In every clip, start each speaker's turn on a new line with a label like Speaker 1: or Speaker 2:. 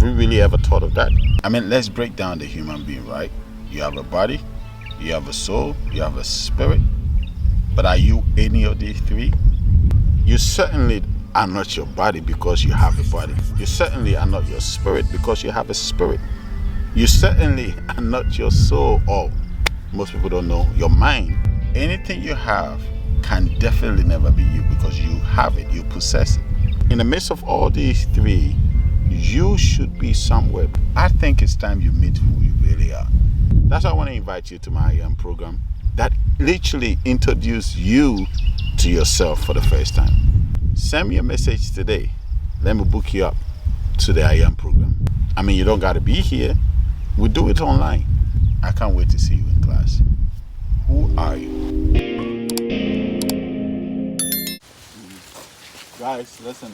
Speaker 1: you really ever thought of that? I mean, let's break down the human being, right? You have a body, you have a soul, you have a spirit. But are you any of these three? You certainly are not your body because you have a body. You certainly are not your spirit because you have a spirit. You certainly are not your soul, or most people don't know, your mind. Anything you have can definitely never be you because you have it, you possess it. In the midst of all these three, you should be somewhere. I think it's time you meet who you really are. That's why I want to invite you to my I Am program that literally introduce you to yourself for the first time. Send me a message today. Let me book you up to the I Am program. I mean, you don't got to be here. We do it online. I can't wait to see you in class. Who are you? Guys, listen,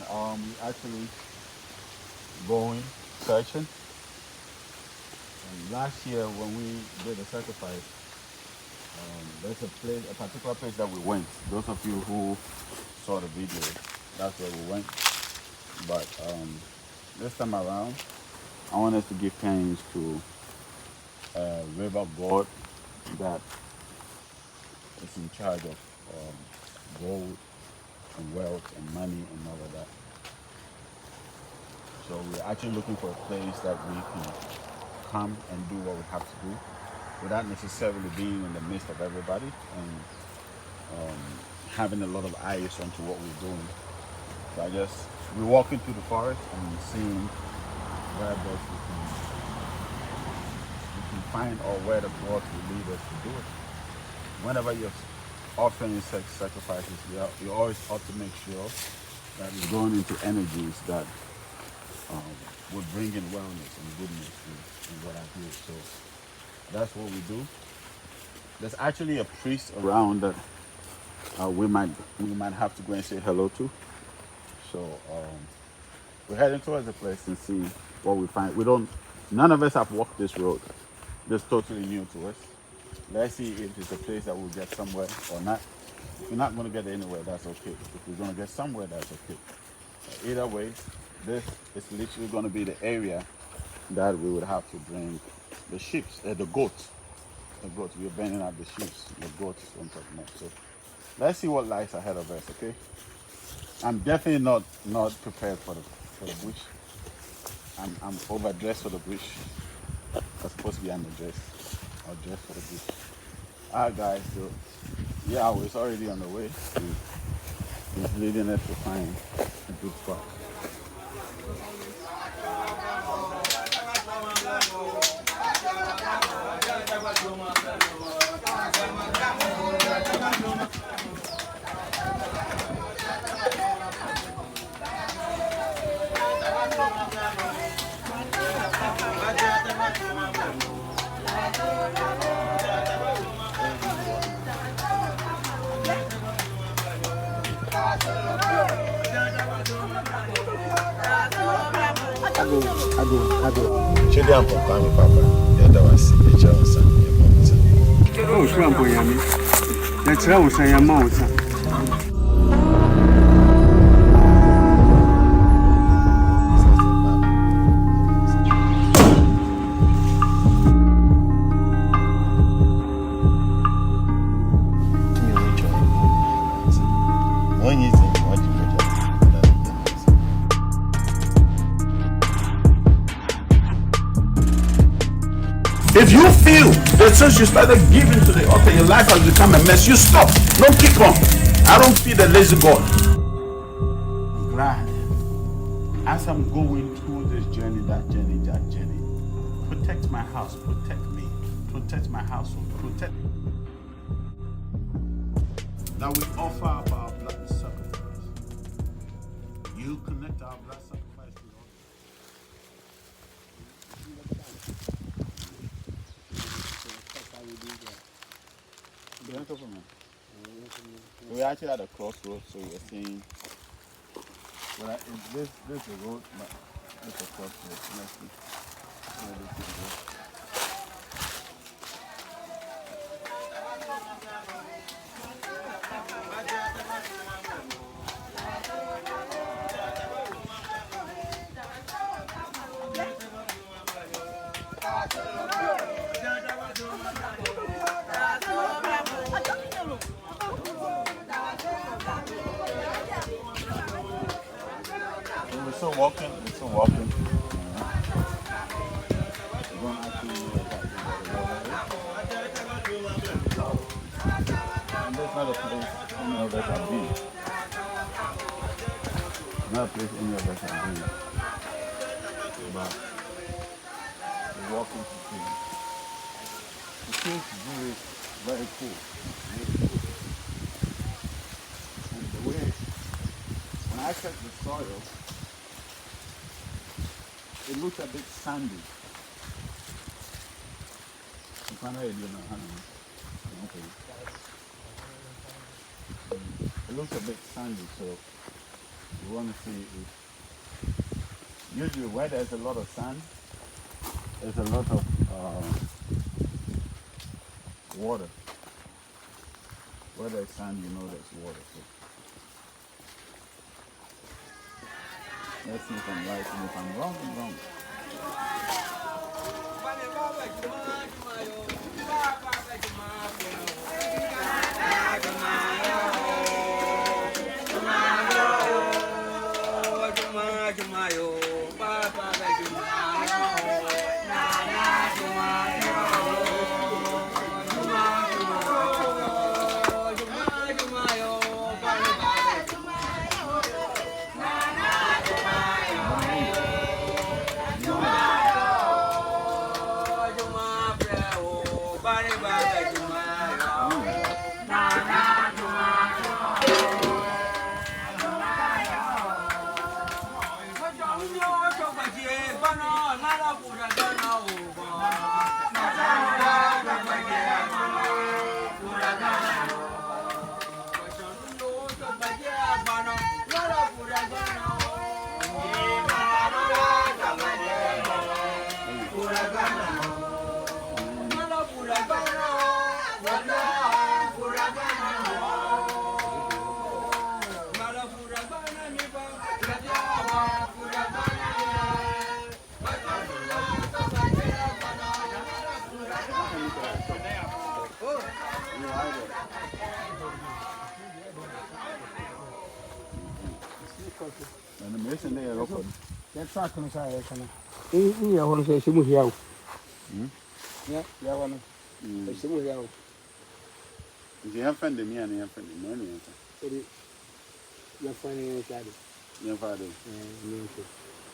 Speaker 1: actually going searching. And last year when we did the sacrifice, there's a particular place that we went. Those of you who saw the video, that's where we went. But this time around, I want us to give thanks to River God that is in charge of gold and wealth and money and all of that. So we're actually looking for a place that we can come and do what we have to do without necessarily being in the midst of everybody and having a lot of eyes onto what we're doing. So we're walking through the forest and seeing where best we can find or where the God will lead us to do it. Whenever you're offering sex sacrifices, you always ought to make sure that you're going into energies that would bring in wellness and goodness in what I do. So that's what we do. There's actually a priest around that we might have to go and say hello to. So we're heading towards the place and see what we find. None of us have walked this road. This is totally new to us. Let's see if it's a place that we'll get somewhere or not. If we're not going to get anywhere, that's okay. If we're going to get somewhere, that's okay. Either way, this is literally going to be the area that we would have to bring the sheep, the goats. The goats, we're burning out the sheep, the goats on top of that. So let's see what lies ahead of us, okay? I'm definitely not prepared for the bush. I'm overdressed for the bush. I'm supposed to be underdressed or dressed for the bush. Alright guys, so yeah, it's already on the way. It's leading us to find a good spot. I go. Chidi am from Kwame Papa. The other one see the child son.
Speaker 2: Oh, swam for yummy. That's how I say a mouse.
Speaker 1: If you feel that since you started giving to the altar, your life has become a mess, you stop. Don't keep on. I don't feed the lazy God. I'm glad as I'm going through this journey, that journey, protect my house, protect me, protect my household, protect. Now we offer up our blood sacrifice. You connect our blood sacrifice with all. We're actually at a crossroads, so we're seeing. Well, this is a road, but it's a crossroads. Let's see. Where this is going. still walking. We're still walking. We're going actually and there's not a place any of us have been. Not a place any of us have been. But we're walking to see. The place is really very cool. Really cool. And the way, when I check the soil, it looks a bit sandy. Okay. It looks a bit sandy, so we want to see if usually where there's a lot of sand, there's a lot of water. Where there's sand, you know there's water. So let's see if I'm right, and if I'm wrong, I'm wrong. And the mission there, open.
Speaker 3: That's not going to say, you want to say, she was here. Yeah, yeah, one. She was here.
Speaker 1: If you have friend me and you have friend me,
Speaker 3: you're finding it, Daddy.
Speaker 1: your father.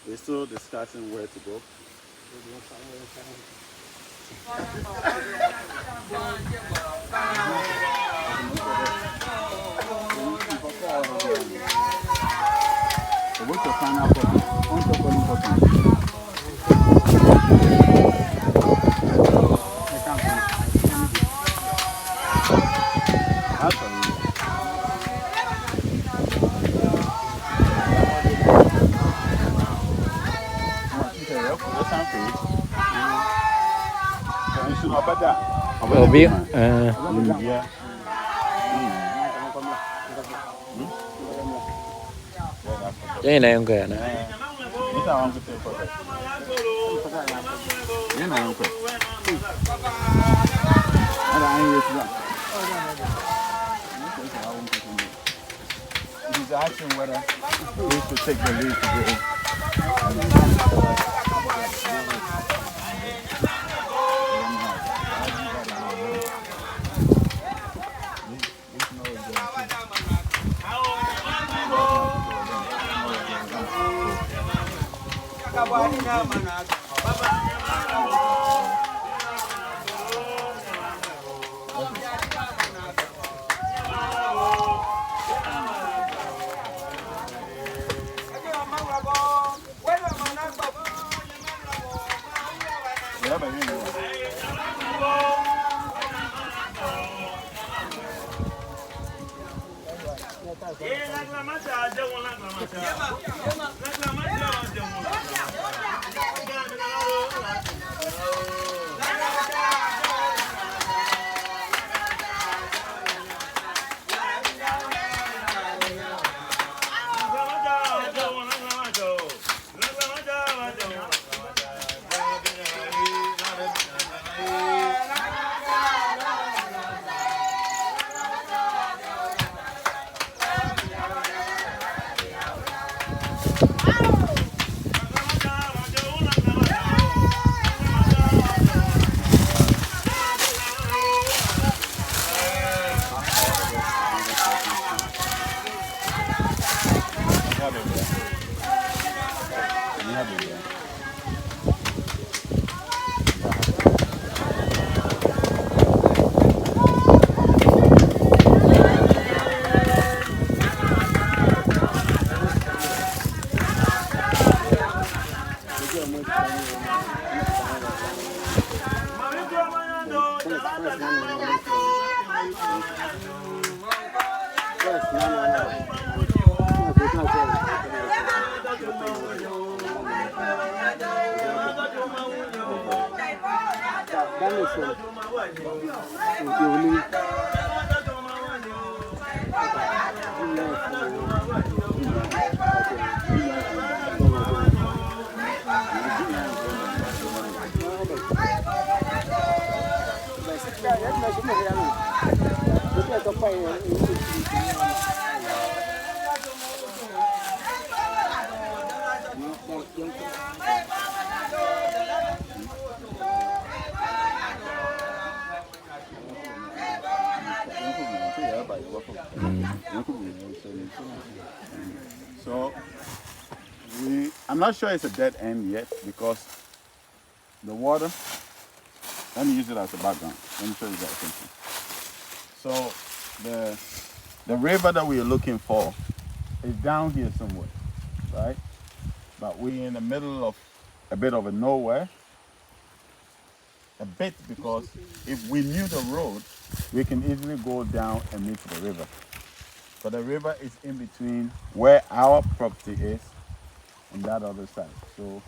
Speaker 1: We're still discussing where to go. What's the final copy?
Speaker 4: Cái này không kể nữa.
Speaker 1: He's asking whether we should take the lead to go. So I'm not sure it's a dead end yet because the water, let me use it as a background. Let me show you that something. So the river that we are looking for is down here somewhere, right? But we're in the middle of a bit of a nowhere. A bit because if we knew the road, we can easily go down and meet the river. But the river is in between where our property is and that other side. So,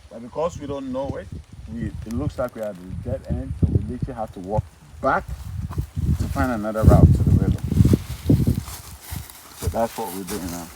Speaker 1: but because we don't know it, it looks like we are at the dead end, so we literally have to walk back to find another route to the river. So that's what we're doing now.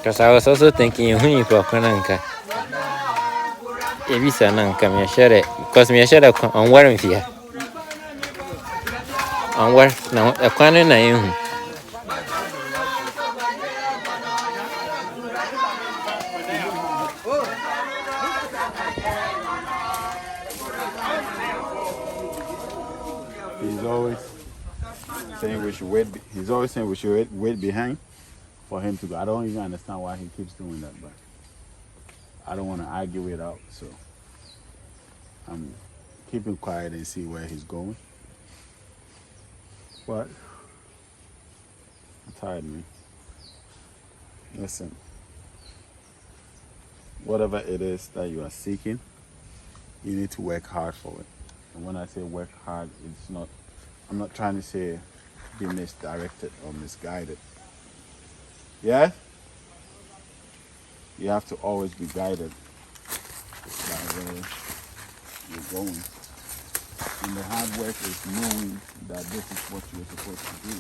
Speaker 4: Because I was also thinking when you talk Nanka. If it's a Nanka, me share it. Because me share it on wearing here. On where now a corner na
Speaker 1: He's always saying we should wait. He's always saying we should wait behind for him to go. I don't even understand why he keeps doing that, but I don't want to argue it out, so I'm keeping quiet and see where he's going. But I'm tired, man. Listen, whatever it is that you are seeking, you need to work hard for it. And when I say work hard, I'm not trying to say be misdirected or misguided. Yeah? You have to always be guided by where you're going. And the hard work is knowing that this is what you're supposed to do.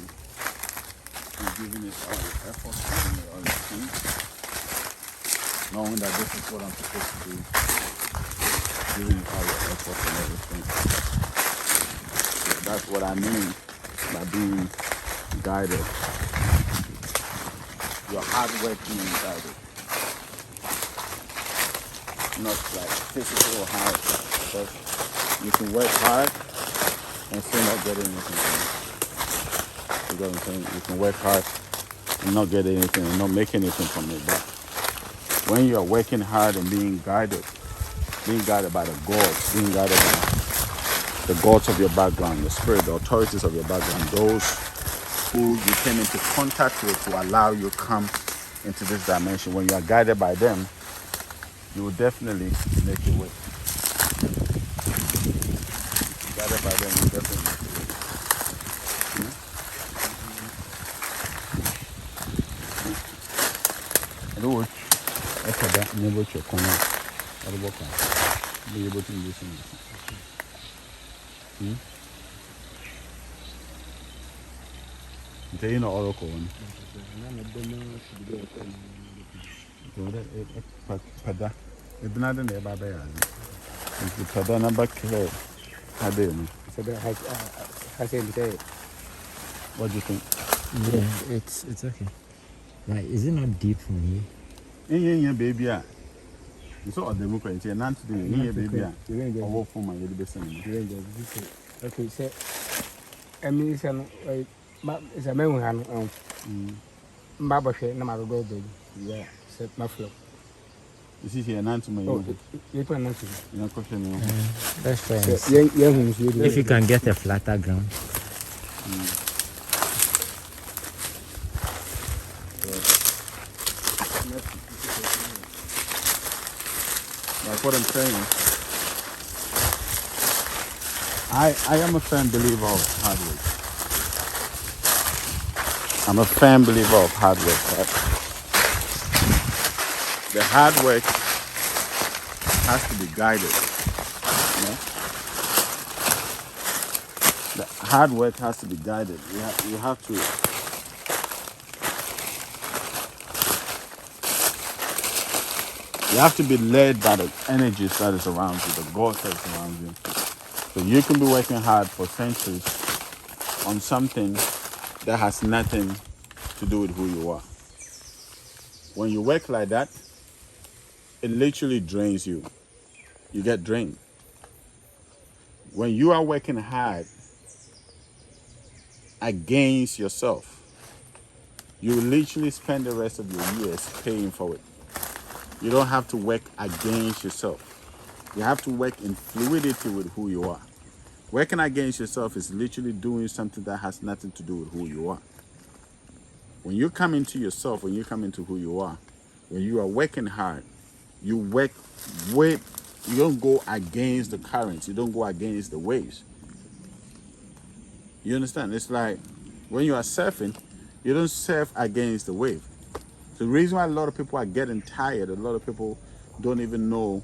Speaker 1: And giving it all your effort, giving it all your strength. Knowing that this is what I'm supposed to do. Giving it all your effort and everything. So that's what I mean by being guided. Your hard work being guided. Not like physical hard, because you can work hard and still not get anything from it. You know what I'm saying? You can work hard and not get anything and not make anything from it. But when you are working hard and being guided by the God, being guided by the gods of your background, the spirit, the authorities of your background, those who you came into contact with to allow you to come into this dimension. When you are guided by them, you will definitely make your way. Guided by them, you will definitely make your way. Lord, I said that never check on it. I'll work on it. Be able to listen. You know oracle one. Pada. It's not in there, Baba. It's the Pada number clear. I didn't.
Speaker 3: So that has said,
Speaker 1: What do you think?
Speaker 4: Yeah, it's okay. Like, is it not deep from here?
Speaker 1: Yeah, baby. It's all democracy. And not today. Yeah, baby. I work for my little bit.
Speaker 3: okay, say, I mean, it's a man who had Baba Shay, no matter go, baby. Yeah, said my flow.
Speaker 1: You see here, none to my own.
Speaker 3: You can answer.
Speaker 1: No question.
Speaker 4: That's fine.
Speaker 3: If
Speaker 4: you can get a flatter ground.
Speaker 1: Like what I'm saying, I am a firm believer of hard work. I'm a firm believer of hard work. Right? The hard work has to be guided. You know? The hard work has to be guided. You have to. You have to be led by the energies that is around you, the God that is around you. So you can be working hard for centuries on something that has nothing to do with who you are. When you work like that, it literally drains you. You get drained. When you are working hard against yourself, you literally spend the rest of your years paying for it. You don't have to work against yourself. You have to work in fluidity with who you are. Working against yourself is literally doing something that has nothing to do with who you are. When you come into yourself, when you come into who you are, when you are working hard, you work with, you don't go against the currents, you don't go against the waves. You understand? It's like when you are surfing, you don't surf against the wave. The reason why a lot of people are getting tired, a lot of people don't even know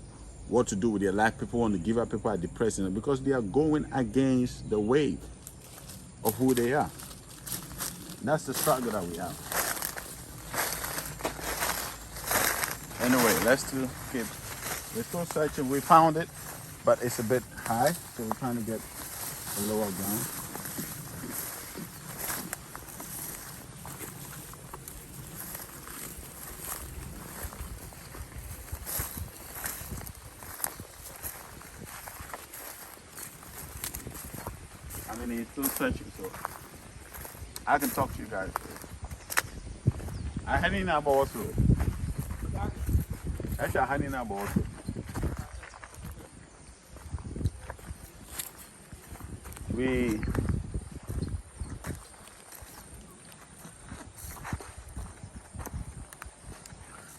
Speaker 1: what to do with their life. People want to give up, people are depressed, because they are going against the wave of who they are. That's the struggle that we have. Anyway, we're still searching. We found it, but it's a bit high, so we're trying to get a lower ground. I mean, it's still searching, so I can talk to you guys. I had in about also. Actually, I had in about also.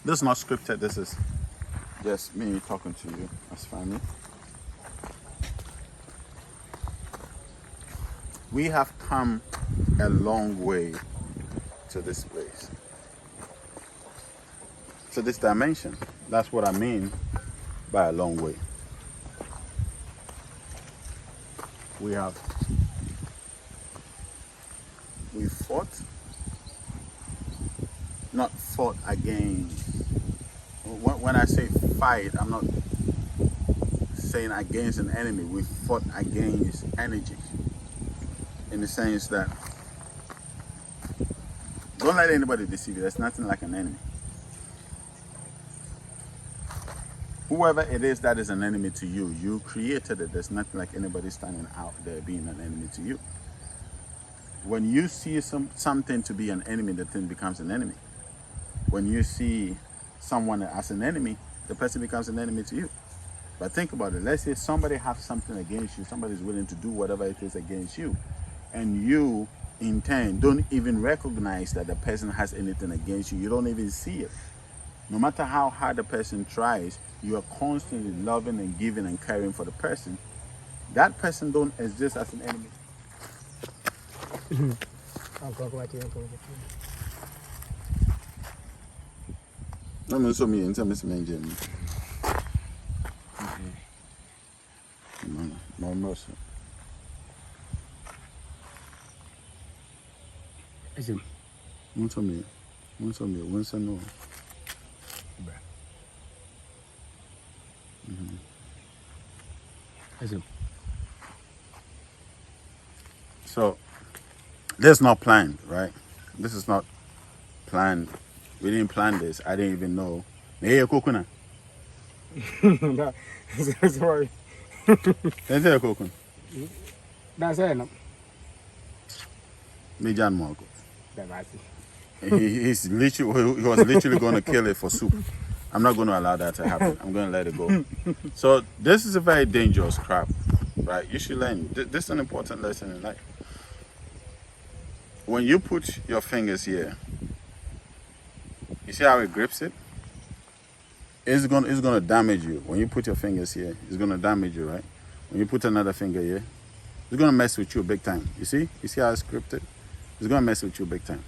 Speaker 1: This is not scripted. This is just me talking to you as family. We have come a long way to this place, to this dimension. That's what I mean by a long way. We fought, not fought against. When I say fight, I'm not saying against an enemy. We fought against energy. In the sense that, don't let anybody deceive you. There's nothing like an enemy. Whoever it is that is an enemy to you, you created it. There's nothing like anybody standing out there being an enemy to you. When you see something to be an enemy, the thing becomes an enemy. When you see someone as an enemy, the person becomes an enemy to you. But think about it. Let's say somebody has something against you. Somebody's willing to do whatever it is against you. And you, in turn, don't even recognize that the person has anything against you. You don't even see it. No matter how hard the person tries, you are constantly loving and giving and caring for the person. That person don't exist as an enemy. No, so me and some Benjamin. No mercy.
Speaker 3: Is it?
Speaker 1: Once no.
Speaker 3: Is it?
Speaker 1: So, this is not planned, right? This is not planned. We didn't plan this. I didn't even know. Hey, coconut.
Speaker 3: Sorry.
Speaker 1: That's a coconut.
Speaker 3: That's it.
Speaker 1: Me John Marco.
Speaker 3: That's
Speaker 1: He was literally going to kill it for soup. I'm not going to allow that to happen. I'm going to let it go. So this is a very dangerous crap, right? You should learn. This is an important lesson in life. When you put your fingers here, you see how it grips it? It's going to damage you. When you put your fingers here, it's going to damage you, right? When you put another finger here, it's going to mess with you big time. You see? You see how it's scripted? It's going to mess with you big time.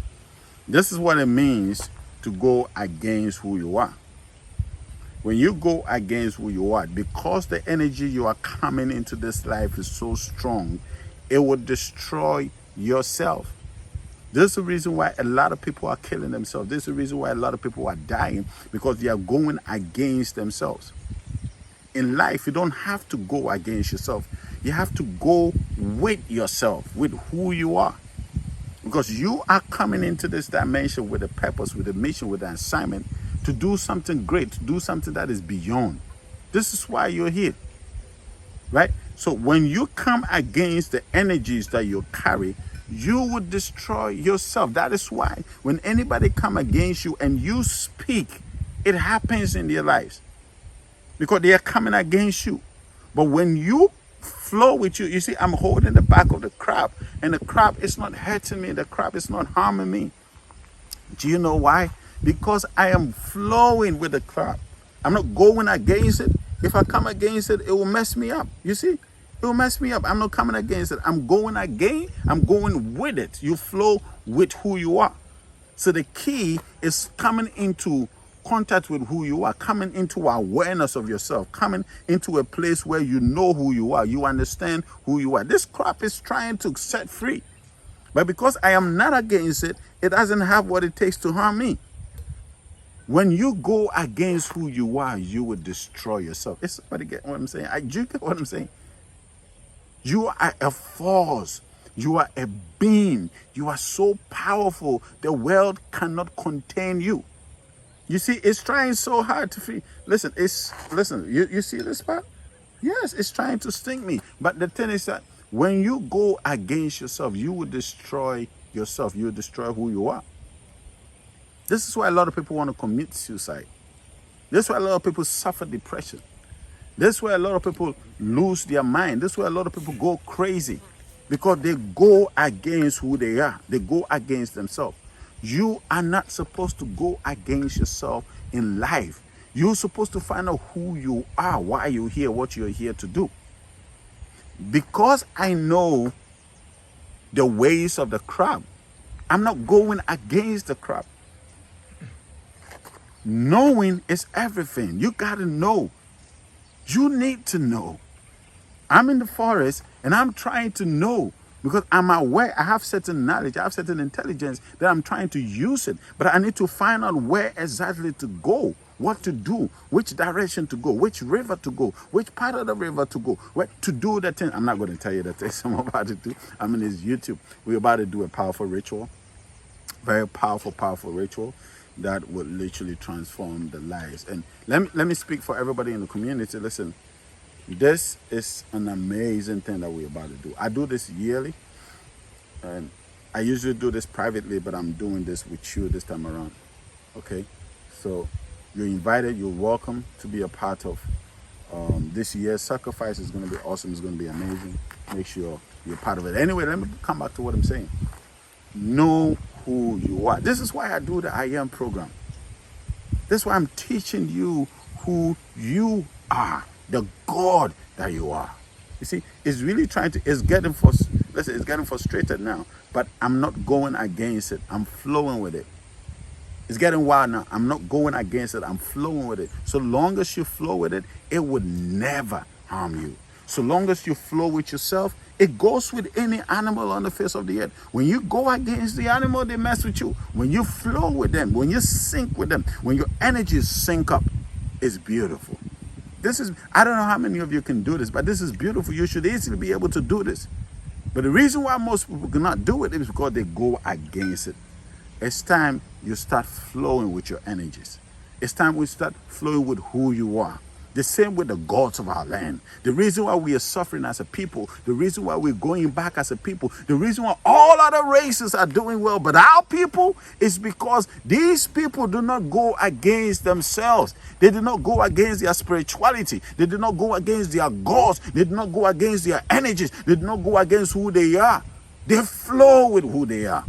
Speaker 1: This is what it means to go against who you are. When you go against who you are, because the energy you are coming into this life is so strong, it will destroy yourself. This is the reason why a lot of people are killing themselves. This is the reason why a lot of people are dying, because they are going against themselves. In life, you don't have to go against yourself. You have to go with yourself, with who you are. Because you are coming into this dimension with a purpose, with a mission, with an assignment to do something great, to do something that is beyond. This is why you're here, right? So when you come against the energies that you carry, you would destroy yourself. That is why when anybody come against you and you speak, it happens in their lives, because they are coming against you. But when you flow with you see, I'm holding the back of the crab, and the crab is not hurting me. The crab is not harming me. Do you know why? Because I am flowing with the crab. I'm not going against it. If I come against it, it will mess me up. You see? It will mess me up. I'm not coming against it. I'm going again. I'm going with it. You flow with who you are. So the key is coming into contact with who you are, coming into awareness of yourself, coming into a place where you know who you are, you understand who you are. This crop is trying to set free, but because I am not against it, it doesn't have what it takes to harm me. When you go against who you are, you will destroy yourself. Is somebody get what I'm saying? Do you get what I'm saying? You are a force. You are a being. You are so powerful. The world cannot contain you. You see, it's trying so hard to free. Listen, you see this part? Yes, it's trying to sting me. But the thing is that when you go against yourself, you will destroy yourself. You will destroy who you are. This is why a lot of people want to commit suicide. This is why a lot of people suffer depression. This is why a lot of people lose their mind. This is why a lot of people go crazy, because they go against who they are. They go against themselves. You are not supposed to go against yourself in life. You're supposed to find out who you are, why you're here, what you're here to do. Because I know the ways of the crab, I'm not going against the crab. Knowing is everything. You got to know. You need to know. I'm in the forest and I'm trying to know, because I'm aware. I have certain knowledge, I have certain intelligence that I'm trying to use it. But I need to find out where exactly to go, what to do, which direction to go, which river to go, which part of the river to go, where to do the thing. I'm not going to tell you the things I'm about to do. I'm in this YouTube. We're about to do a powerful ritual, very powerful ritual that will literally transform the lives. And let me speak for everybody in the community. Listen, this is an amazing thing that we're about to do. I do this yearly, and I usually do this privately, but I'm doing this with you this time around. Okay, so you're invited, you're welcome to be a part of this year's sacrifice is going to be awesome. It's going to be amazing. Make sure you're part of it. Anyway, let me come back to what I'm saying. Know who you are. This is why I do the I Am program. This is why I'm teaching you who you are, the God that you are. You see, it's really it's getting frustrated now, but I'm not going against it. I'm flowing with it. It's getting wild now. I'm not going against it. I'm flowing with it. So long as you flow with it, it would never harm you. So long as you flow with yourself, it goes with any animal on the face of the earth. When you go against the animal, they mess with you. When you flow with them, when you sync with them, when your energies sync up, it's beautiful. I don't know how many of you can do this, but this is beautiful. You should easily be able to do this. But the reason why most people cannot do it is because they go against it. It's time you start flowing with your energies. It's time we start flowing with who you are. The same with the gods of our land. The reason why we are suffering as a people, the reason why we're going back as a people, the reason why all other races are doing well, but our people, is because these people do not go against themselves. They do not go against their spirituality. They do not go against their gods. They do not go against their energies. They do not go against who they are. They flow with who they are.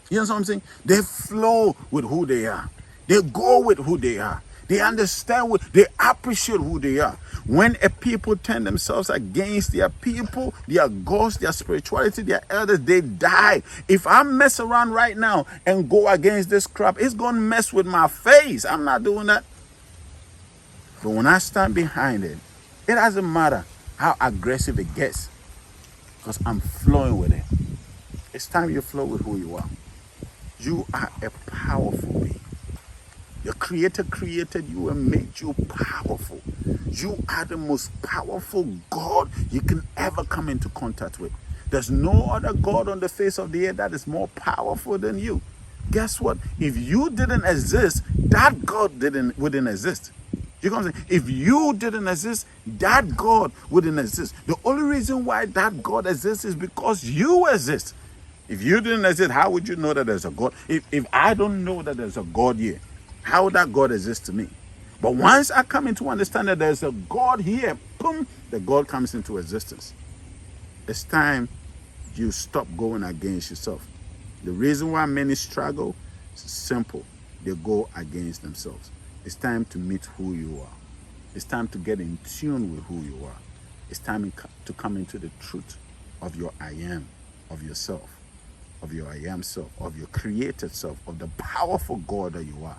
Speaker 1: You know what I'm saying? They flow with who they are. They go with who they are. They understand they appreciate who they are. When a people turn themselves against their people, their gods, their spirituality, their elders, they die. If I mess around right now and go against this crap, it's going to mess with my face. I'm not doing that. But when I stand behind it, it doesn't matter how aggressive it gets, because I'm flowing with it. It's time you flow with who you are. You are a powerful being. Your Creator created you and made you powerful. You are the most powerful God you can ever come into contact with. There's no other God on the face of the earth that is more powerful than you. Guess what? If you didn't exist, that God wouldn't exist. You know what I'm saying? If you didn't exist, that God wouldn't exist. The only reason why that God exists is because you exist. If you didn't exist, how would you know that there's a God? If I don't know that there's a God here, how would that God exist to me? But once I come into understand that there's a God here, boom, the God comes into existence. It's time you stop going against yourself. The reason why many struggle is simple. They go against themselves. It's time to meet who you are. It's time to get in tune with who you are. It's time to come into the truth of your I am, of yourself, of your I am self, of your created self, of the powerful God that you are.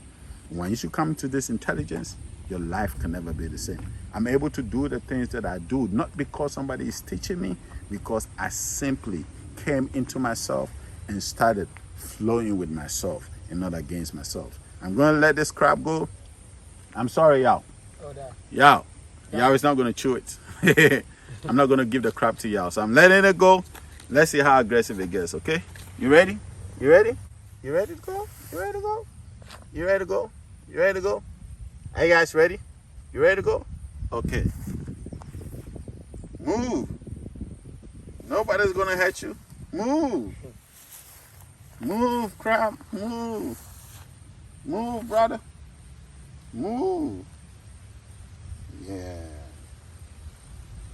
Speaker 1: Once you come to this intelligence, your life can never be the same. I'm able to do the things that I do, not because somebody is teaching me, because I simply came into myself and started flowing with myself and not against myself. I'm going to let this crap go. I'm sorry, y'all. Y'all is not going to chew it. I'm not going to give the crap to y'all. So I'm letting it go. Let's see how aggressive it gets, okay? You ready? You ready? You ready to go? You ready to go? You ready to go? You ready to go? Are you guys ready? You ready to go? Okay. Move. Nobody's going to hurt you. Move. Move, crap. Move. Move, brother. Move. Yeah.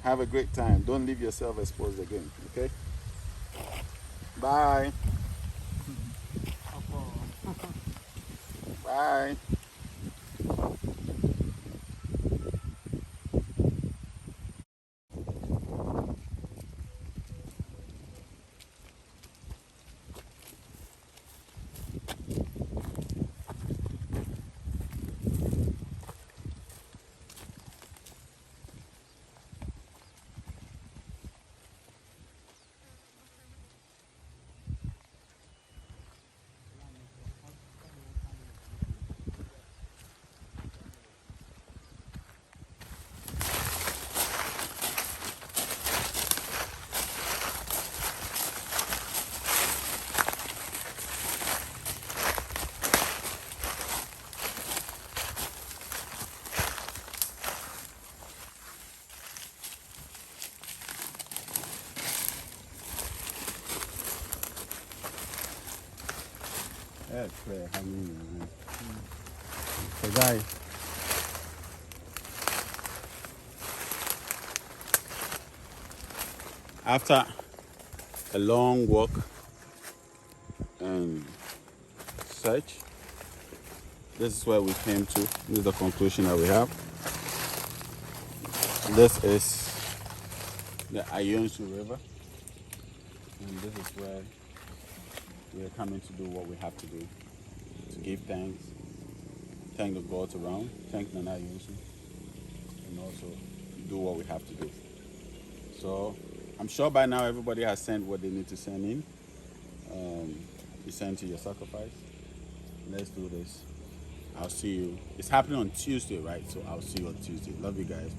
Speaker 1: Have a great time. Don't leave yourself exposed again, okay? Bye. Bye. That's clear. I mean, the guy After a long walk and search, this is where we came to. This is the conclusion that we have. This is the Ayonsu River, and this is where we are coming to do what we have to do, to give thanks, thank the gods around, thank Nana Ayonsu, and also do what we have to do. So I'm sure by now everybody has sent what they need to send in. You send to your sacrifice. Let's do this. I'll see you. It's happening on Tuesday, right? So I'll see you on Tuesday. Love you guys.